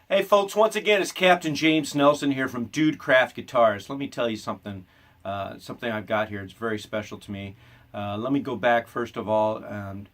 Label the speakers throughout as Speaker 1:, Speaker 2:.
Speaker 1: Hey folks, once again it's Capt James Nelson here from Dude Craft Guitars. Let me tell you something, something I've got here. It's very special to me. Let me go back first of all and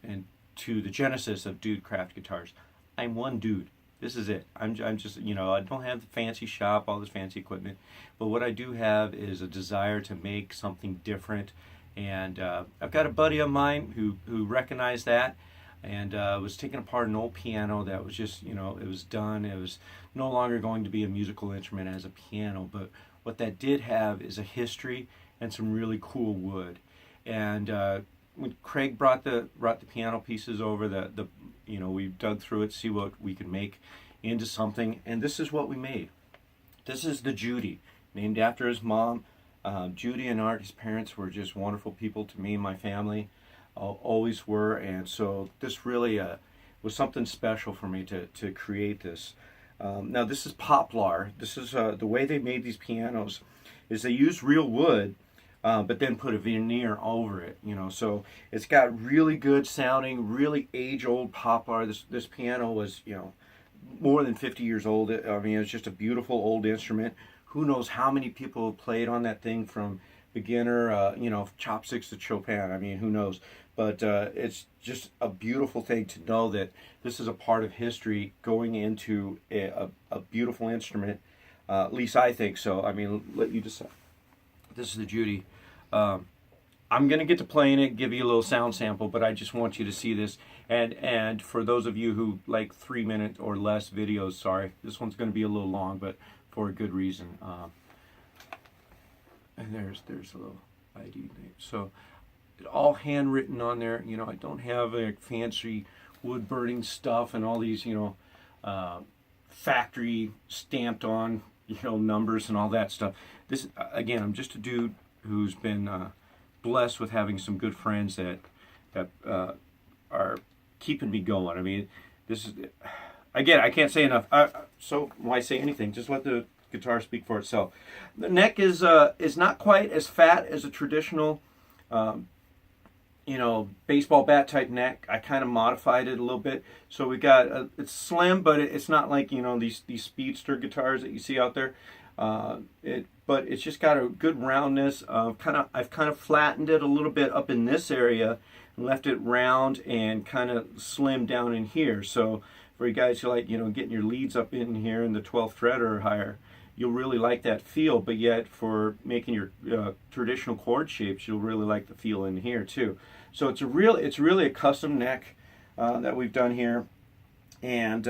Speaker 1: to the genesis of Dude Craft Guitars. I'm one dude. This is it. I'm just, I don't have the fancy shop, all this fancy equipment, but what I do have is a desire to make something different. And I've got a buddy of mine who recognized that, and was taking apart an old piano that was just, it was done. It was no longer going to be a musical instrument as a piano, but what that did have is a history and some really cool wood. And when Craig brought the piano pieces over, we dug through it, see what we could make into something, and this is what we made. This is the Judy, named after his mom. Judy and Art, his parents, were just wonderful people to me and my family. Always were, and so this really was something special for me to create this. Now this is poplar. This is the way they made these pianos is they used real wood, but then put a veneer over it. So it's got really good sounding, really age-old poplar. This piano was more than 50 years old. I mean, it's just a beautiful old instrument. Who knows how many people have played on that thing, from beginner, chopsticks to Chopin. I mean, who knows? But it's just a beautiful thing to know that this is a part of history going into a beautiful instrument. At least I think so. I mean, let you decide. This is the Judy. I'm going to get to playing it, give you a little sound sample, but I just want you to see this. And for those of you who like 3-minute or less videos, sorry, this one's going to be a little long, but for a good reason. And there's a little ID name. So all handwritten on there. I don't have a fancy wood burning stuff and all these factory stamped on numbers and all that stuff. This, again, I'm just a dude who's been blessed with having some good friends that are keeping me going. I mean, this is, again, I can't say enough. So why say anything? Just let the guitar speak for itself. The neck is not quite as fat as a traditional baseball bat type neck. I kind of modified it a little bit. So we got it's slim, but it's not like these speedster guitars that you see out there. But it's just got a good roundness. I've kind of flattened it a little bit up in this area and left it round and kind of slim down in here. So for you guys who like getting your leads up in here in the 12th fret or higher, you'll really like that feel. But yet for making your traditional chord shapes, you'll really like the feel in here too. So it's really a custom neck that we've done here. And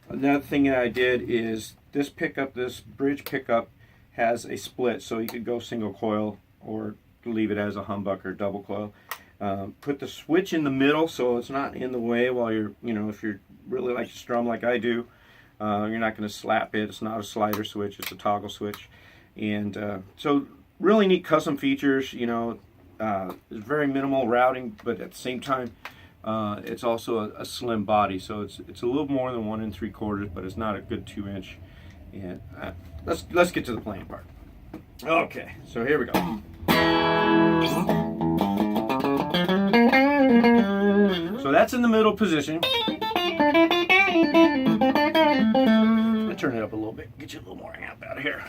Speaker 1: another thing that I did is this pickup, this bridge pickup, has a split, so you could go single coil or leave it as a humbucker double coil. Put the switch in the middle so it's not in the way while you're, if you really like to strum like I do, you're not going to slap it. It's not a slider switch, it's a toggle switch. And so really neat custom features. It's very minimal routing, but at the same time it's also a slim body, so it's a little more than 1 3/4, but it's not a good 2-inch. And let's get to the playing part. Okay, so here we go. So that's in the middle position. I'm gonna turn it up a little bit, get you a little more amp out of here.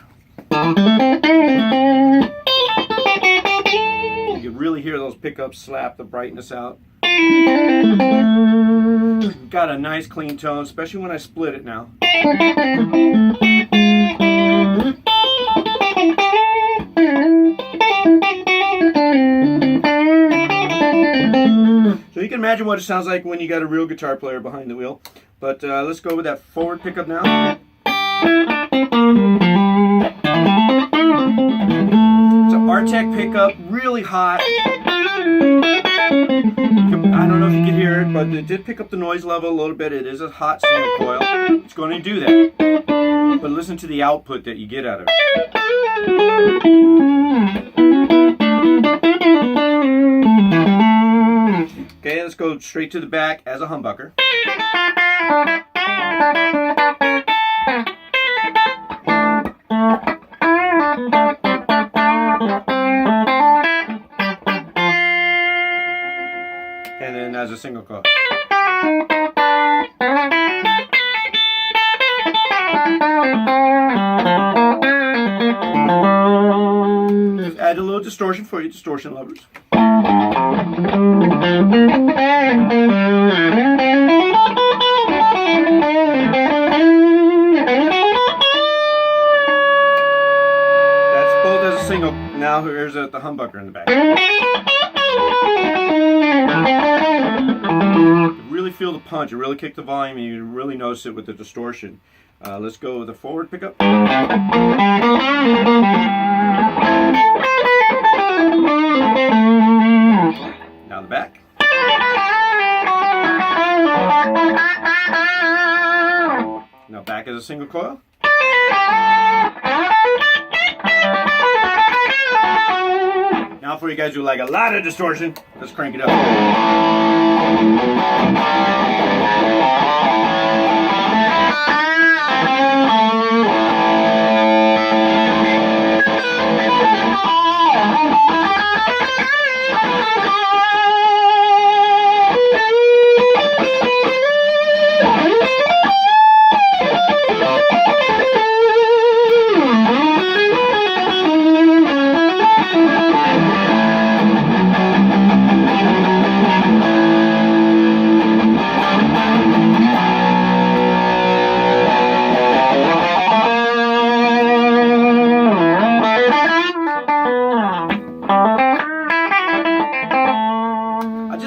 Speaker 1: You can really hear those pickups slap the brightness out. Got a nice clean tone, especially when I split it now. So you can imagine what it sounds like when you got a real guitar player behind the wheel. But let's go with that forward pickup now. It's an Artec pickup, really hot. I don't know if you can hear it, but it did pick up the noise level a little bit. It is a hot single coil. It's going to do that. But listen to the output that you get out of it. Okay, let's go straight to the back as a humbucker. And then as a single coil. distortion for you distortion lovers. That's both as a single. Now here's the humbucker in the back. You really feel the punch. You really kick the volume, and you really notice it with the distortion. Let's go with the forward pickup. Now the back. Now back as a single coil. Now for you guys who like a lot of distortion, let's crank it up.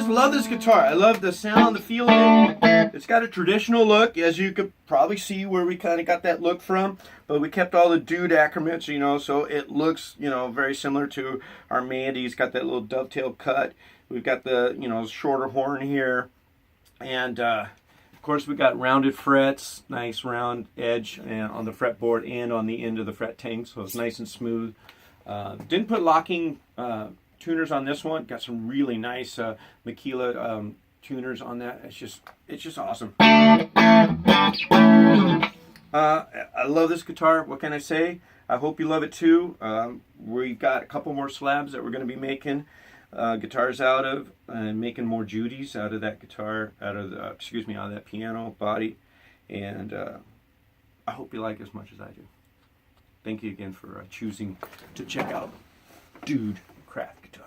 Speaker 1: Love this guitar. I love the sound, the feel of it. It's got a traditional look, as you could probably see where we kind of got that look from, but we kept all the dude accoutrements, you know, so it looks, you know, very similar to our Mandy's. Got that little dovetail cut. We've got the, you know, shorter horn here, and of course we got rounded frets, nice round edge on the fretboard and on the end of the fret tang, so it's nice and smooth. Didn't put locking tuners on this one. Got some really nice Makila tuners on that. It's just awesome. I love this guitar. What can I say? I hope you love it too. We've got a couple more slabs that we're going to be making guitars out of, and making more Judys out of that guitar, out of that piano body, and I hope you like it as much as I do. Thank you again for choosing to check out Dude Craft Guitars.